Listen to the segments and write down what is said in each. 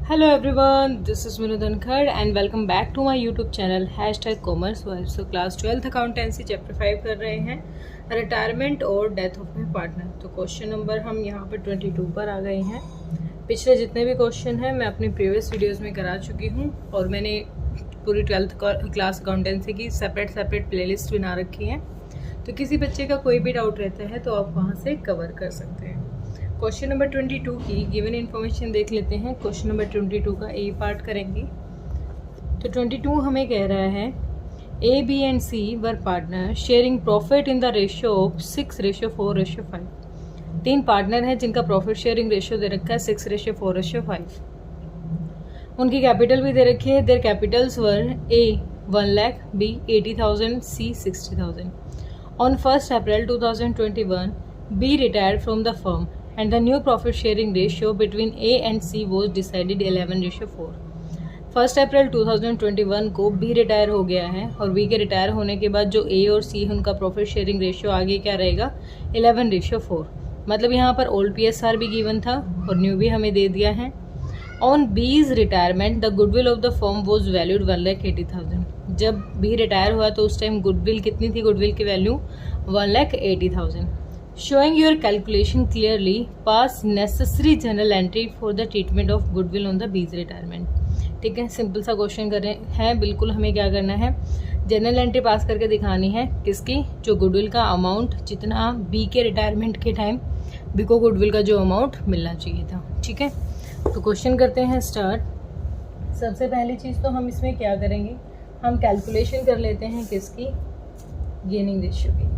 Hello everyone, this is Minu Dhankar and welcome back to my YouTube channel #commerce. So class 12th accountancy chapter 5 कर रहे हैं, retirement और death of my partner. तो question number हम यहाँ पर 22 पर आ गए हैं। पिछले जितने भी क्वेश्चन हैं मैं अपनी प्रीवियस वीडियोस में करा चुकी हूँ और मैंने पूरी 12th क्लास अकाउंटेंसी की सेपरेट प्लेलिस्ट बना रखी है। तो किसी बच्चे का कोई भी डाउट रहता है तो आप वहाँ से कवर कर सकते हैं। क्वेश्चन नंबर 22 की गिवन इन्फॉर्मेशन देख लेते हैं। क्वेश्चन नंबर 22 का ए पार्ट करेंगे। तो 22 हमें कह रहा है A B and C were partner sharing profit in the ratio of 6:4:5। तीन पार्टनर हैं जिनका प्रॉफिट शेयरिंग रेशियो दे रखा है 6:4:5। उनकी कैपिटल भी दे रखी है। Their capitals were A 1 lakh, B 80,000, C 60,000। On 1 April 2021 B retired from the firm and the new profit sharing ratio between A and C was decided 11:4। 1 April 2021 को B रिटायर हो गया है और B के रिटायर होने के बाद जो A और C है उनका प्रॉफिट शेयरिंग रेशियो आगे क्या रहेगा 11:4। मतलब यहाँ पर ओल्ड PSR भी गिवन था और न्यू भी हमें दे दिया है। On B's retirement the goodwill of the firm was valued 1,80,000। जब B रिटायर हुआ तो उस टाइम गुडविल कितनी थी? गुडविल की value 1,80,000। Showing your calculation clearly, pass necessary journal entry for the treatment of goodwill on the B's retirement। ठीक है, simple सा क्वेश्चन कर रहे हैं। बिल्कुल हमें क्या करना है, जर्नल एंट्री पास करके दिखानी है किसकी, जो गुडविल का अमाउंट जितना बी के रिटायरमेंट के टाइम बी को गुडविल का जो अमाउंट मिलना चाहिए था। ठीक है, तो क्वेश्चन करते हैं स्टार्ट। सबसे पहली चीज़ तो हम इसमें क्या करेंगे, हम कैलकुलेशन कर लेते हैं किसकी, गेनिंग रेशियो की।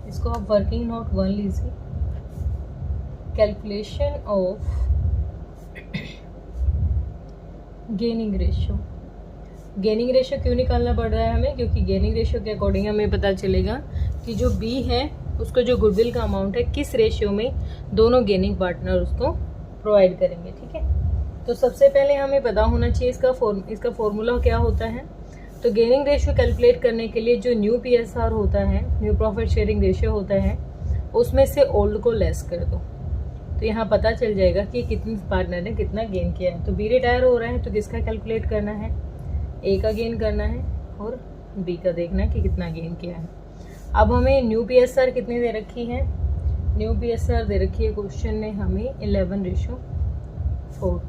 इसको आप वर्किंग नोट 1 लीजिए। Calculation of gaining ratio. Gaining ratio क्यों निकालना पड़ रहा है हमें, क्योंकि गेनिंग रेशियो के अकॉर्डिंग हमें पता चलेगा कि जो बी है उसको जो गुडविल का अमाउंट है किस रेशियो में दोनों गेनिंग पार्टनर उसको प्रोवाइड करेंगे। ठीक है, तो सबसे पहले हमें पता होना चाहिए इसका फॉर्मूला क्या होता है। तो गेनिंग रेशियो कैलकुलेट करने के लिए जो न्यू PSR होता है, न्यू प्रॉफिट शेयरिंग रेशियो होता है, उसमें से ओल्ड को लेस कर दो तो यहाँ पता चल जाएगा कि कितनी पार्टनर ने कितना गेन किया है। तो बी रिटायर हो रहा है तो किसका कैलकुलेट करना है, ए का गेन करना है और बी का देखना है कि कितना गेन किया है। अब हमें न्यू PSR कितनी दे रखी है, न्यू PSR दे रखी है क्वेश्चन ने हमें 11:4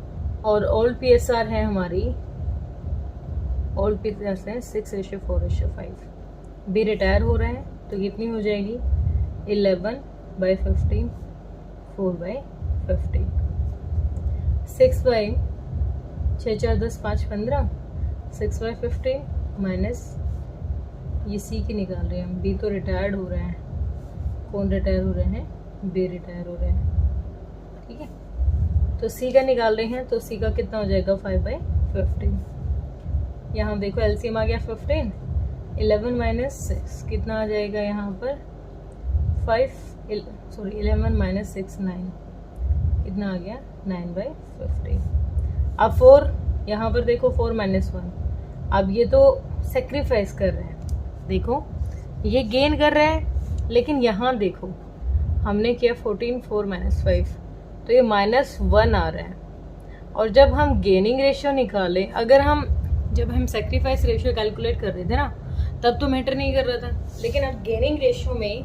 और ओल्ड PSR है हमारी, ओल्ड PSR है 6:4:5। बी रिटायर हो रहा है तो कितनी हो जाएगी 11/15, 4/15, 6/6 6/15 माइनस ये सी की निकाल रहे हैं हम। बी तो रिटायर्ड हो रहे हैं, कौन रिटायर हो रहे हैं, बी रिटायर हो रहे हैं। ठीक है, तो सी का निकाल रहे हैं तो सी का कितना हो जाएगा 5/15। यहाँ देखो एलसीएम आ गया 15, 11 - 6 कितना आ जाएगा यहाँ पर 11 - 6 9, कितना आ गया 9/15। अब 4 यहाँ पर देखो 4 - 1। अब ये तो सेक्रीफाइस कर रहे हैं, देखो ये गेन कर रहे हैं, लेकिन यहाँ देखो हमने किया 14 4 - 5 तो ये -1 आ रहा है। और जब हम गेनिंग रेशियो निकालें, जब हम सेक्रीफाइस रेशियो कैलकुलेट कर रहे थे ना तब तो मैटर नहीं कर रहा था, लेकिन अब गेनिंग रेशियो में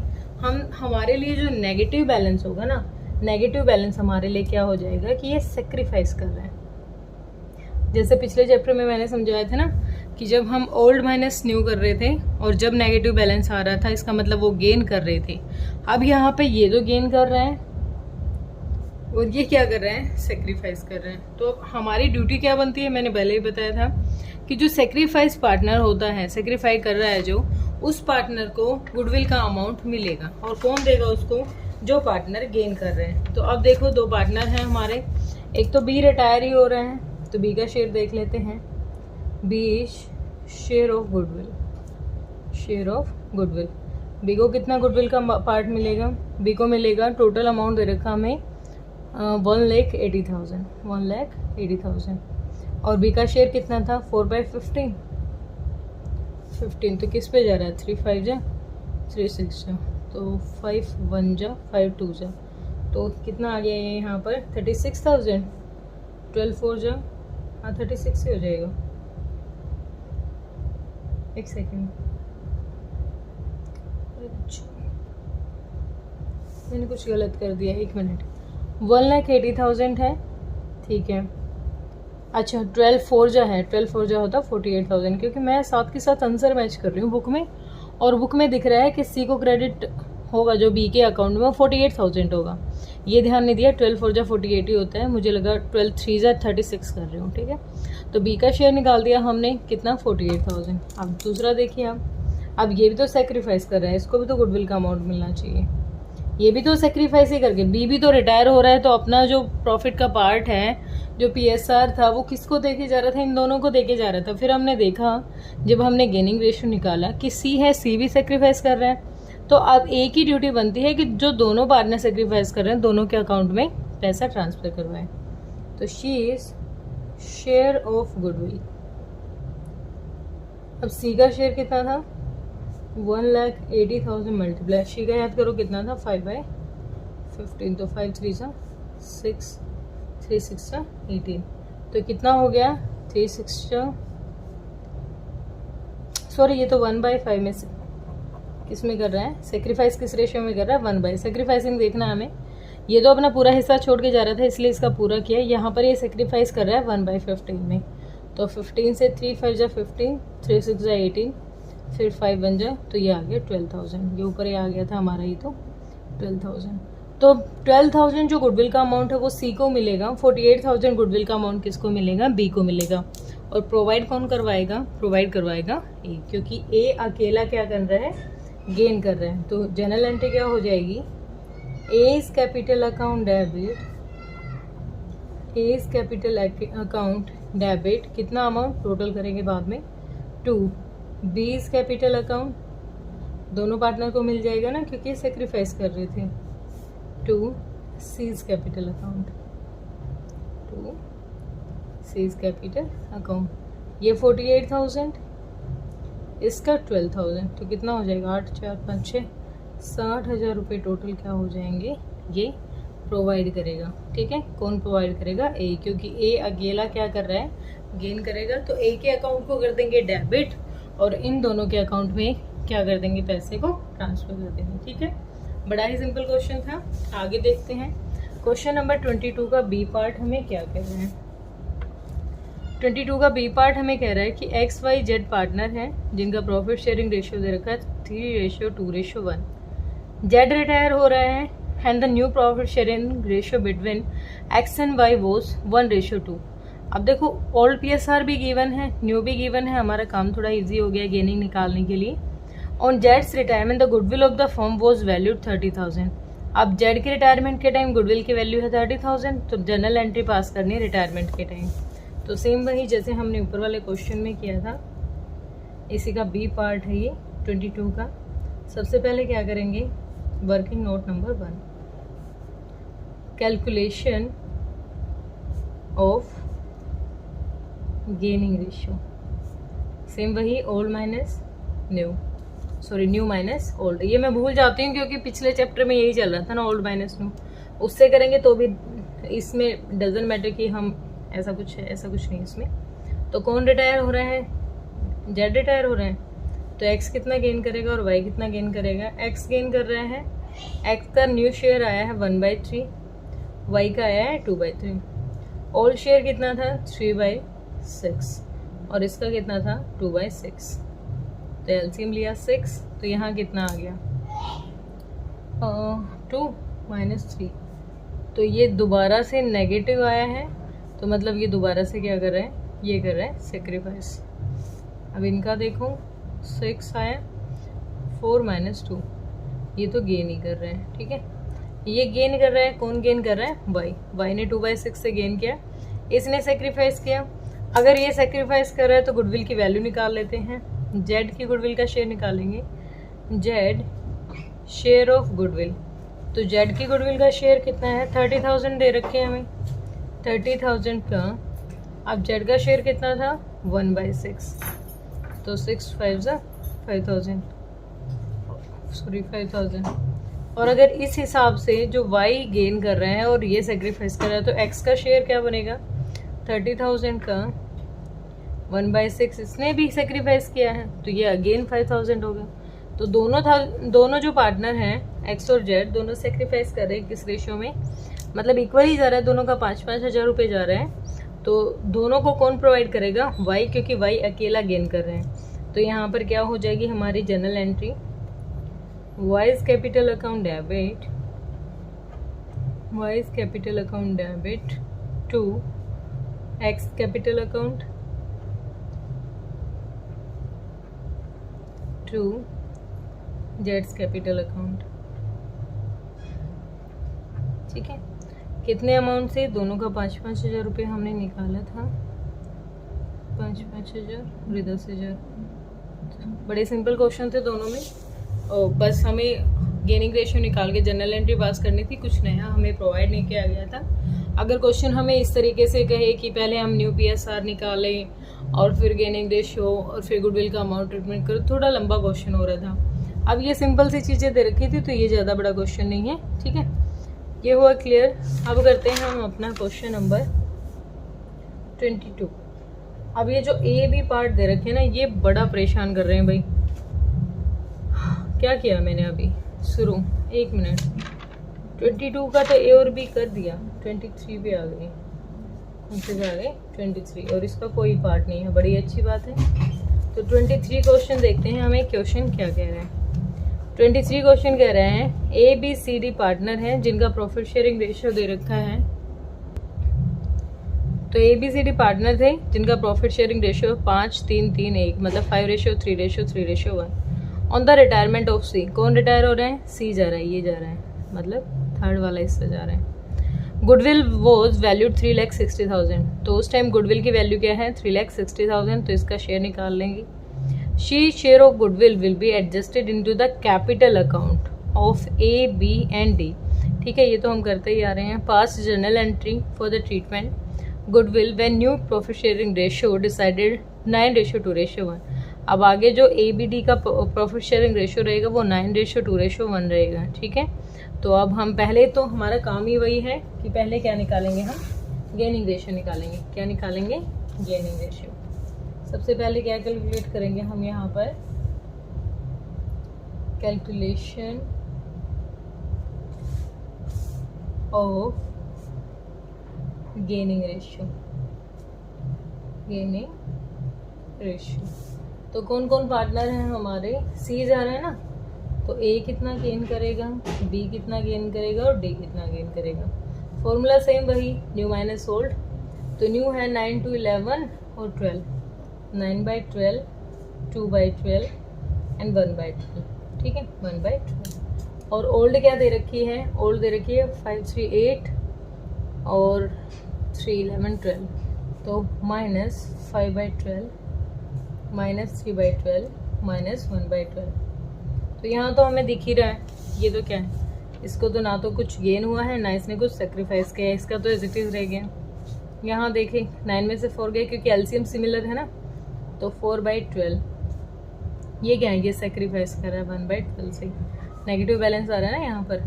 हमारे लिए जो नेगेटिव बैलेंस होगा ना, नेगेटिव बैलेंस हमारे लिए क्या हो जाएगा कि ये सेक्रीफाइस कर रहे हैं। जैसे पिछले चैप्टर में मैंने समझाया था ना कि जब हम ओल्ड माइनस न्यू कर रहे थे और जब नेगेटिव बैलेंस आ रहा था इसका मतलब वो गेन कर रहे थे। अब यहाँ पे ये तो गेन कर रहे हैं और ये क्या कर रहे हैं, सेक्रीफाइस कर रहे हैं। तो हमारी ड्यूटी क्या बनती है, मैंने पहले ही बताया था कि जो सेक्रीफाइस पार्टनर होता है, सेक्रीफाई कर रहा है जो, उस पार्टनर को गुडविल का अमाउंट मिलेगा। और कौन देगा उसको, जो पार्टनर गेन कर रहे हैं। तो अब देखो दो पार्टनर हैं हमारे, एक तो बी रिटायर ही हो रहे हैं तो बी का शेयर देख लेते हैं। B share of goodwill, share of goodwill. B को कितना गुडविल का पार्ट मिलेगा, बी को मिलेगा टोटल अमाउंट दे रखा हमें 1,80,000, 1,80,000 और बी का शेयर कितना था 4/15, 15 तो किस पे जा रहा है 3 5 जा 3 6 जा, तो 5 1 जा 5 2 जा, तो कितना आ गया ये यहाँ पर 36,000। 12 4 जा 36 ही हो जाएगा। एक सेकेंड, मैंने कुछ गलत कर दिया, 1 मिनट। 1,80,000 है, ठीक है। अच्छा 12 4 जा है, 12 4 जा होता 48,000, क्योंकि मैं साथ के साथ आंसर मैच कर रही हूँ बुक में, और बुक में दिख रहा है कि सी को क्रेडिट होगा जो बी के अकाउंट में, वो 48,000 होगा। ये ध्यान नहीं दिया, 12 4 जा 48 ही होता है, मुझे लगा 12 3 जा 36 कर रही हूँ, ठीक है। तो बी का शेयर निकाल दिया हमने, कितना 48,000। अब दूसरा देखिए अब ये भी तो सेक्रीफाइस कर रहा है, इसको भी तो गुडविल का अमाउंट मिलना चाहिए, ये भी तो सेक्रीफाइस ही करके, बी भी तो रिटायर हो रहा है, तो अपना जो प्रॉफिट का पार्ट है, जो पीएसआर था, वो किसको देके जा रहा था, इन दोनों को देके जा रहा था। फिर हमने देखा जब हमने गेनिंग रेशियो निकाला कि सी है, सी भी सेक्रीफाइस कर रहा है, तो अब एक ही ड्यूटी बनती है कि जो दोनों पार्टनर सेक्रीफाइस कर रहे हैं, दोनों के अकाउंट में पैसा ट्रांसफर करवाए। तो she is share of goodwill. अब सी का शेयर कितना था, 1,80,000 मल्टीप्लाई, शी का याद करो कितना था, 5/15, तो 5 3 जा 6, 3 6 जा 18, तो कितना हो गया 3 6 जा, सॉरी ये तो 1/5 में से किस में कर रहा है, सेक्रीफाइस किस रेशियो में कर रहा है, 1/, सेक्रीफाइसिंग देखना हमें। ये तो अपना पूरा हिस्सा छोड़ के जा रहा था, इसलिए इसका पूरा किया। यहाँ पर ये सेक्रीफाइस कर रहा है 1/15 में, तो 15 से 3 5 जा 15, 3 6 जा 18, फिर 5 बन जाए, तो ये आ गया 12,000। ये ऊपर ये आ गया था हमारा, ये तो 12,000। तो 12,000 जो गुडविल का अमाउंट है वो सी को मिलेगा, 48,000 गुडविल का अमाउंट किसको मिलेगा, बी को मिलेगा। और प्रोवाइड कौन करवाएगा, प्रोवाइड करवाएगा ए, क्योंकि ए अकेला क्या कर रहा है, गेन कर रहे हैं। तो जनरल एंट्री क्या हो जाएगी, A's capital account debit, A's capital account debit, कितना अमाउंट टोटल करेंगे बाद में, 2, बीज कैपिटल अकाउंट, दोनों पार्टनर को मिल जाएगा ना, क्योंकि सेक्रीफाइस कर रहे थे, 2 seize capital account, 2 seize capital account. ये 48,000, इसका 12,000, तो कितना हो जाएगा, 8 4 5 6 60,000 रुपये टोटल क्या हो जाएंगे, ये प्रोवाइड करेगा, ठीक है। कौन प्रोवाइड करेगा, ए, क्योंकि ए अकेला क्या कर रहा है, गेन करेगा, तो ए के अकाउंट को कर देंगे डेबिट, और इन दोनों के अकाउंट में क्या कर देंगे, पैसे को ट्रांसफर कर देंगे, ठीक है। बड़ा ही सिंपल क्वेश्चन था। आगे देखते हैं क्वेश्चन नंबर 22 का बी पार्ट हमें क्या कह रहे हैं। 22 का बी पार्ट हमें कह रहा है कि XYZ पार्टनर हैं जिनका प्रॉफिट शेयरिंग रेशियो दे रखा है 3:2:1। जेड रिटायर हो रहा है and the new profit sharing ratio between X and Y was 1:2। अब देखो ओल्ड PSR भी गिवन है, न्यू भी गिवन है, हमारा काम थोड़ा इजी हो गया गेनिंग निकालने के लिए। On Jades retirement the goodwill of the firm was valued 30,000। अब जेड के रिटायरमेंट के टाइम गुडविल की वैल्यू है 30,000, तो जनरल एंट्री पास करनी है रिटायरमेंट के टाइम। तो सेम वही जैसे हमने ऊपर वाले क्वेश्चन में किया था, इसी का बी पार्ट है ये 22 का। सबसे पहले क्या करेंगे, working note number 1, calculation of gaining ratio. Same वही old minus new, sorry new minus old, ये मैं भूल जाती हूँ क्योंकि पिछले चैप्टर में यही चल रहा था ना, ओल्ड माइनस न्यू। उससे करेंगे तो भी इसमें डजंट मैटर कि हम ऐसा कुछ है, ऐसा कुछ नहीं इसमें। तो कौन रिटायर हो रहा है, जेड रिटायर हो रहे हैं, तो एक्स कितना गेन करेगा और वाई कितना गेन करेगा। एक्स गेन कर रहा है, एक्स का न्यू शेयर आया है 1/3, वाई का आया है 2/3। ओल्ड शेयर कितना था 3/6 और इसका कितना था 2/6। तो एलसीएम लिया 6, तो यहाँ कितना आ गया 2 - 3। तो ये दोबारा से नेगेटिव आया है, तो मतलब ये दोबारा से क्या कर रहे हैं, ये कर रहे हैं सेक्रीफाइस। अब इनका देखो 6 आया, 4 - 2, ये तो गेन ही कर रहे हैं, ठीक है। ये गेन कर रहा है, कौन गेन कर रहा है, वाई। वाई ने 2/6 से गेन किया, इसने सेक्रीफाइस किया। अगर ये सेक्रीफाइस कर रहा है तो गुडविल की वैल्यू निकाल लेते हैं। जेड की गुडविल का शेयर निकालेंगे, जेड शेयर ऑफ गुडविल। तो जेड की गुडविल का शेयर कितना है 30,000 दे रखे हैं हमें, 30,000 का। अब जेड का शेयर कितना था 1/6, तो 6 5 5,000, सॉरी 5,000। और अगर इस हिसाब से जो वाई गेन कर रहे हैं और ये सेक्रीफाइस कर रहा है, तो एक्स का शेयर क्या बनेगा 30,000 का 1/6 इसने भी सेक्रीफाइस किया है, तो ये अगेन 5,000 होगा। तो दोनों जो पार्टनर हैं एक्स और जेड दोनों सेक्रीफाइस कर रहे हैं किस रेशियो में, मतलब इक्वल ही जा रहा है, दोनों का 5-5 हज़ार रुपये जा रहा है। तो दोनों को कौन प्रोवाइड करेगा? वाई, क्योंकि वाई अकेला गेन कर रहे हैं। तो यहाँ पर क्या हो जाएगी हमारी journal entry, Y's capital account debit, Y's capital account debit to X capital account to जेड्स कैपिटल अकाउंट। ठीक है, कितने अमाउंट से? दोनों का 5-5 हज़ार रुपये हमने निकाला था, 5-5 हज़ार और 10,000। बड़े सिंपल क्वेश्चन थे दोनों में, और बस हमें गेनिंग रेशियो निकाल के जनरल एंट्री पास करनी थी, कुछ नया हमें प्रोवाइड नहीं किया गया था। अगर क्वेश्चन हमें इस तरीके से कहे कि पहले हम न्यू PSR निकालें और फिर गेनिंग रेशियो और फिर गुडविल का अमाउंट ट्रीटमेंट करो, थोड़ा लंबा क्वेश्चन हो रहा था। अब ये सिंपल सी चीज़ें दे रखी थी, तो ये ज़्यादा बड़ा क्वेश्चन नहीं है। ठीक है, ये हुआ क्लियर। अब करते हैं हम अपना क्वेश्चन नंबर 22। अब ये जो ए बी पार्ट दे रखे हैं ना, ये बड़ा परेशान कर रहे हैं भाई। क्या किया मैंने अभी शुरू, 1 मिनट, 22 का तो ए और बी कर दिया, 23 पे आ गई, उनसे आ गए 23, और इसका कोई पार्ट नहीं है, बड़ी अच्छी बात है। तो 23 क्वेश्चन देखते हैं हमें क्वेश्चन क्या कह रहे हैं। 23 क्वेश्चन कह रहे हैं ABCD पार्टनर हैं जिनका प्रॉफिट शेयरिंग रेशियो दे रखा है। तो ABCD पार्टनर थे जिनका प्रॉफिट शेयरिंग रेशियो 5-3-3-1, मतलब 5:3:3:1 ऑन द रिटायरमेंट ऑफ सी। कौन रिटायर हो रहे हैं? सी जा रहा है, ये जा रहा है, मतलब थर्ड वाला हिस्सा जा रहा है। Goodwill was valued 3,60,000। तो उस टाइम गुडविल की वैल्यू क्या है? 3,60,000। तो इसका शेयर निकाल लेंगे। She share of goodwill will be adjusted into the capital account of A, B and D। ठीक है, ये तो हम करते ही आ रहे हैं। पास journal entry for the treatment goodwill when new profit sharing ratio decided 9:2:1। अब आगे जो ABD का प्रॉफिट शेयरिंग रेशियो रहेगा वो 9:2:1 रहेगा। ठीक है, तो अब हम पहले, तो हमारा काम ही वही है कि पहले क्या निकालेंगे हम? गेनिंग रेशियो निकालेंगे। क्या निकालेंगे? Gaining ratio. सबसे पहले क्या कैलकुलेट करेंगे हम यहाँ पर? Calculation of gaining ratio, gaining ratio. तो कौन कौन पार्टनर हैं हमारे? सी जा रहा है ना, तो A कितना गेन करेगा, B कितना गेन करेगा और D कितना गेन करेगा। फॉर्मूला सेम वही, न्यू माइनस ओल्ड। तो न्यू है 9 to 11 और 12, 9/12, 2/12 एंड 1/12। ठीक है, 1/12। और ओल्ड क्या दे रखी है? ओल्ड दे रखी है 5, 3, 8 और 3, 11, 12। तो -5/12 -3/12 -1/12। तो यहाँ तो हमें दिख ही रहा है, ये तो क्या है, इसको तो ना तो कुछ गेन हुआ है ना इसने कुछ सेक्रीफाइस किया है, इसका तो एज इट इज़ रह गया। यहाँ देखें 9 में से 4 गए क्योंकि एलसीएम सिमिलर है ना, तो 4/12। ये क्या है? ये सेक्रीफाइस कर रहा है 1/12 से, नेगेटिव बैलेंस आ रहा है ना यहाँ पर,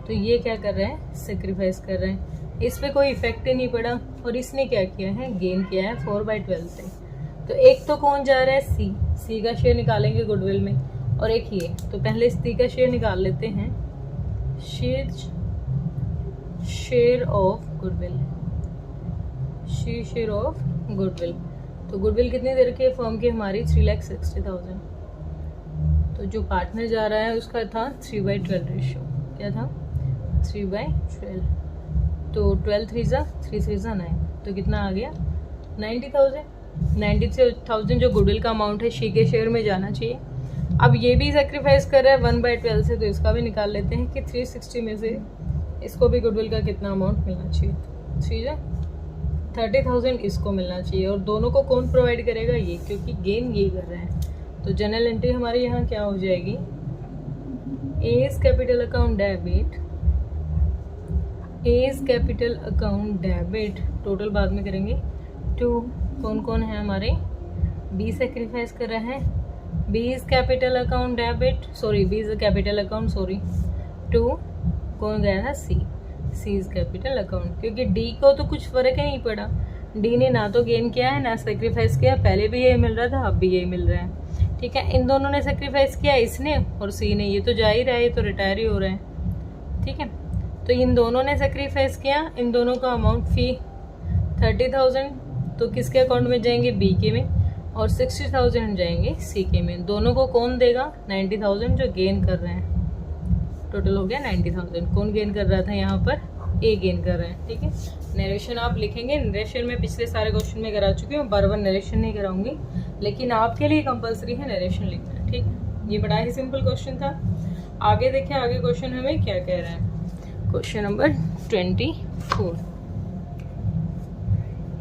तो ये क्या कर रहे हैं? सेक्रीफाइस कर रहे हैं। इस पर कोई इफेक्ट ही नहीं पड़ा, और इसने क्या किया है? गेन किया है 4/12 से। तो एक तो कौन जा रहा है? सी का शेयर निकालेंगे गुडविल में, और एक ये। तो पहले सी का शेयर निकाल लेते हैं, share of goodwill, share of goodwill. तो गुडविल कितनी दे रखी है फर्म की हमारी? 3,60,000। तो जो पार्टनर जा रहा है उसका था 3/12 रेशियो। क्या था? 3/12। तो 12 3 3 9, तो कितना आ गया? 90,000। 93,000 जो गुडविल का अमाउंट है शी के शेयर में जाना चाहिए। अब ये भी सेक्रीफाइस कर रहा है 1/12 से, तो इसका भी निकाल लेते हैं कि 360 में से इसको भी गुडविल का कितना अमाउंट मिलना चाहिए? 30,000 इसको मिलना चाहिए, और दोनों को कौन प्रोवाइड करेगा? ये, क्योंकि गेन ये कर रहे हैं। तो जनरल एंट्री हमारी यहाँ क्या हो जाएगी? A's capital account debit, A's capital account debit, total बाद में करेंगे, टू कौन कौन है हमारे? बी सेक्रीफाइस कर रहे हैं, B is capital account debit, sorry B is capital account, sorry, to कौन गया था? सी इज कैपिटल अकाउंट, क्योंकि डी को तो कुछ फर्क ही नहीं पड़ा, डी ने ना तो गेन किया है ना सेक्रीफाइस किया, पहले भी यही मिल रहा था, अब भी यही मिल रहा है। ठीक है, इन दोनों ने सेक्रीफाइस किया, इसने और सी ने, ये तो जा ही रहा है, ये तो रिटायर ही हो रहा है। ठीक है, तो इन दोनों ने सेक्रीफाइस किया, इन दोनों का अमाउंट फी 30,000 तो किसके अकाउंट में जाएंगे, बी के में, और 60,000 जाएंगे सी के में। दोनों को कौन देगा, 90,000 जो गेन कर रहे हैं। टोटल हो गया 90,000। कौन गेन कर रहा था यहाँ पर, ए गेन कर रहे हैं। ठीक है, नरेशन आप लिखेंगे, नरेशन में पिछले सारे क्वेश्चन में करा चुकी हूँ, बार बार नरेशन नहीं कराऊंगी, लेकिन आपके लिए कंपलसरी है नरेशन लिखना। ठीक है, ये बड़ा ही सिंपल क्वेश्चन था। आगे देखें, आगे क्वेश्चन हमें क्या कह रहा है। क्वेश्चन नंबर 24,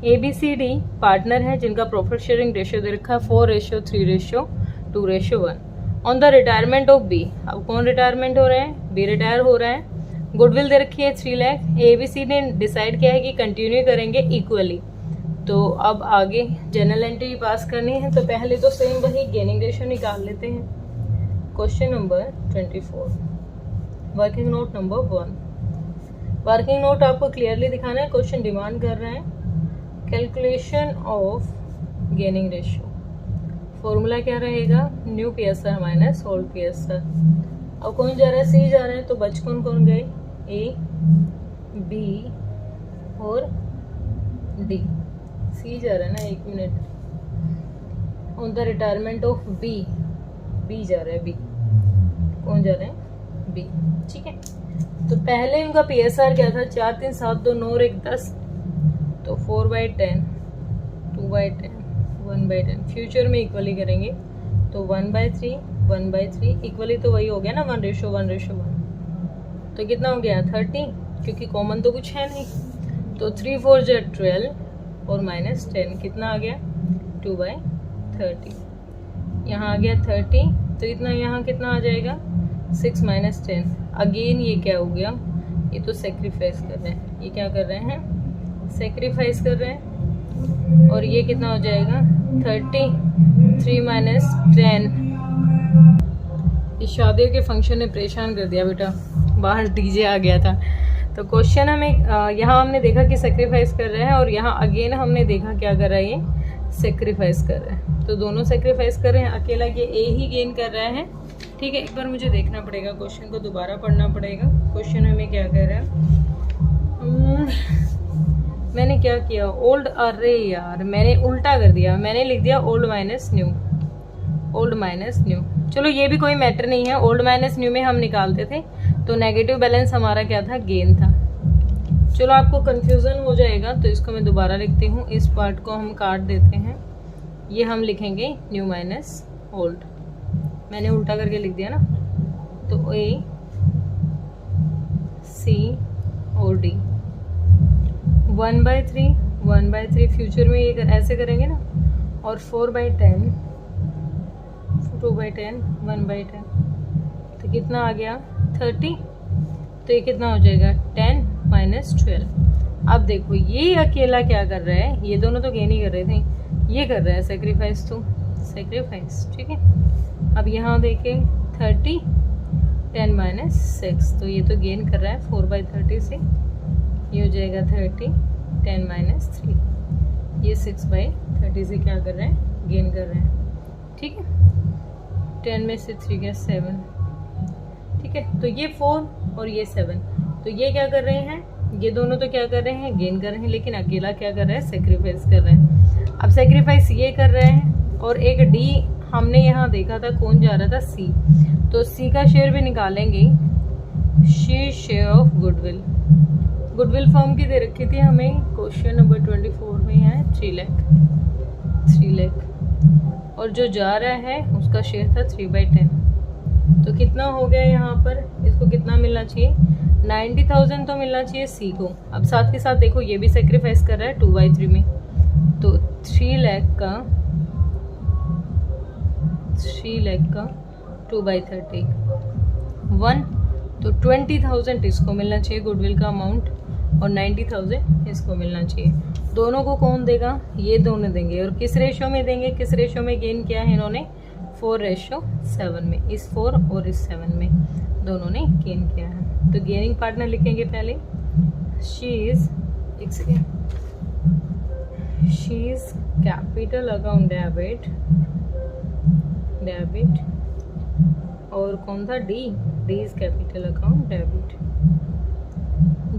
ABCD पार्टनर है जिनका प्रॉफिट शेयरिंग रेशियो दे रखा है 4:3:2:1 on the retirement of B. अब कौन रिटायरमेंट हो रहे हैं, बी रिटायर हो रहा है। गुडविल दे रखी है 3 लाख। ABC ने डिसाइड किया है कि कंटिन्यू करेंगे इक्वली। तो अब आगे जनरल एंट्री पास करनी है, तो पहले तो सेम वही गेनिंग रेशियो निकाल लेते हैं। Question number 24, working note number 1। Working note आपको क्लियरली दिखाना है, क्वेश्चन डिमांड कर रहे हैं calculation of gaining ratio. Formula क्या रहेगा, new PSR minus old PSR। अब कौन जा रहा है, सी जा रहा है, तो बच कौन कौन गए, ए, बी और डी। सी जा रहा है ना, 1 minute. On the retirement of B, B जा रहा है, बी कौन जा रहे हैं, बी। ठीक है, तो पहले इनका PSR क्या था, 4 3 7 2 9 और 1 10, तो 4/10, 2/10, 1/10। फ्यूचर में इक्वली करेंगे तो 1/3, 1/3 इक्वली तो वही हो गया ना, 1:1:1। तो कितना हो गया 30, क्योंकि कॉमन तो कुछ है नहीं, तो 3 4 = 12 और -10 कितना आ गया 2/30। यहाँ आ गया 30, तो इतना यहाँ कितना आ जाएगा 6 - 10। अगेन ये क्या हो गया, ये तो सेक्रीफाइस कर रहे हैं, ये क्या कर रहे हैं, सेक्रीफाइस कर रहे हैं। और ये कितना हो जाएगा 30, 3 - 10। इस शादी के फंक्शन ने परेशान कर दिया बेटा, बाहर डीजे आ गया था। तो क्वेश्चन हमें यहाँ हमने देखा कि सेक्रीफाइस कर रहे हैं, और यहाँ अगेन हमने देखा क्या कर रहा है, ये सेक्रीफाइस कर रहे हैं। तो दोनों सेक्रीफाइस कर रहे हैं, अकेला ये ए ही गेन कर रहा है। ठीक है, एक बार मुझे देखना पड़ेगा, क्वेश्चन को दोबारा पढ़ना पड़ेगा। क्वेश्चन हमें क्या कह रहा है, मैंने क्या किया, ओल्ड, अरे यार मैंने उल्टा कर दिया, मैंने लिख दिया old minus new, old minus new. चलो ये भी कोई मैटर नहीं है, ओल्ड माइनस न्यू में हम निकालते थे, तो नेगेटिव बैलेंस हमारा क्या था, गेन था। चलो आपको कंफ्यूजन हो जाएगा, तो इसको मैं दोबारा लिखती हूँ, इस पार्ट को हम काट देते हैं, ये हम लिखेंगे न्यू माइनस ओल्ड। मैंने उल्टा करके लिख दिया ना, तो ए, सी और डी। 1/3, 1/3 फ्यूचर में ये ऐसे करेंगे ना, और 4/10, 2/10, 1/10, तो कितना आ गया 30। तो ये कितना हो जाएगा 10 - 12। अब देखो ये अकेला क्या कर रहा है, ये दोनों तो गेन ही कर रहे थे, ये कर रहा है सेक्रीफाइस, तो सेक्रीफाइस। ठीक है, अब यहाँ देखें 30, 10 - 6, तो ये तो गेन कर रहा है 4/30 से, ये हो जाएगा 30, 10 - 3, ये 6/30 से क्या कर रहे हैं, गेन कर रहे हैं। ठीक है, 10 में से 3 गया 7। ठीक है, तो ये 4 और ये 7, तो ये क्या कर रहे हैं, ये दोनों तो क्या कर रहे हैं, गेन कर रहे हैं, लेकिन अकेला क्या कर रहा है, सेक्रीफाइस कर रहे हैं। अब सेक्रीफाइस ये कर रहे हैं, और एक डी हमने यहाँ देखा था, कौन जा रहा था, सी, तो सी का शेयर भी निकालेंगे, she share of goodwill. Goodwill firm की दे रखी थी हमें, क्वेश्चन नंबर 24 में है 3 लाख, 3 लाख, और जो जा रहा है उसका शेयर था 3/10। तो कितना हो गया यहाँ पर, इसको कितना मिलना चाहिए, 90,000 तो मिलना चाहिए सी को। अब साथ के साथ देखो ये भी सेक्रीफाइस कर रहा है 2/3 में, तो 3 लाख का 2/30 1, तो 20,000 इसको मिलना चाहिए गुडविल का अमाउंट, और 90,000 इसको मिलना चाहिए। दोनों को कौन देगा, ये दोनों देंगे, और किस रेशो में देंगे, किस रेशो में गेन किया है इन्होंने, 4:7 में, इस 4 और इस 7 में दोनों ने गेन किया है। तो गेनिंग पार्टनर लिखेंगे पहले, शी इज, एक second, which is capital account debit, और कौन था, D is capital account debit.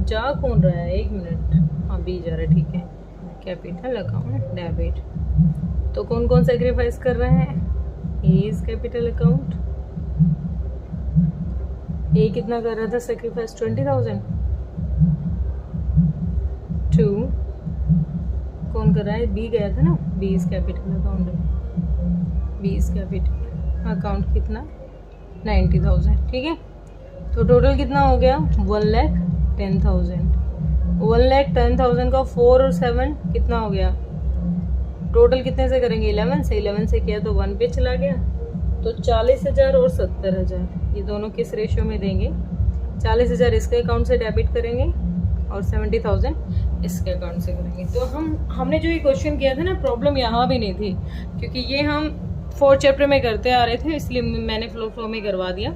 जा कौन रहा है, 1 मिनट, हाँ बी जा रहा है, ठीक है, कैपिटल अकाउंट डेबिट। तो कौन कौन सेक्रीफाइस कर रहे हैं, ए इज कैपिटल अकाउंट, ए कितना कर रहा था सेक्रीफाइस, 20,000। 2 कौन कर रहा है, बी गया था ना, B is capital account, B is capital account कितना, 90,000, ठीक है। तो टोटल कितना हो गया, 1,10,000। 1,10,000 का 4 और 7 कितना हो गया, टोटल कितने से करेंगे, 11 से, 11 से किया तो 1 पे चला गया। तो 40,000 और 70,000, ये दोनों किस रेशियो में देंगे, 40,000 इसके अकाउंट से डेबिट करेंगे और 70,000 इसके अकाउंट से करेंगे। तो हमने जो ये क्वेश्चन किया था ना, प्रॉब्लम यहाँ भी नहीं थी, क्योंकि ये हम 4 चैप्टर में करते आ रहे थे, इसलिए मैंने फ्लो में करवा दिया।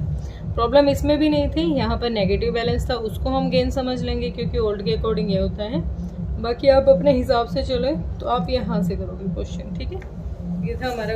प्रॉब्लम इसमें भी नहीं थी, यहाँ पर नेगेटिव बैलेंस था, उसको हम गेन समझ लेंगे क्योंकि ओल्ड के अकॉर्डिंग ये होता है। बाकी आप अपने हिसाब से चले तो आप यहाँ से करोगे क्वेश्चन, ठीक है। ये था हमारा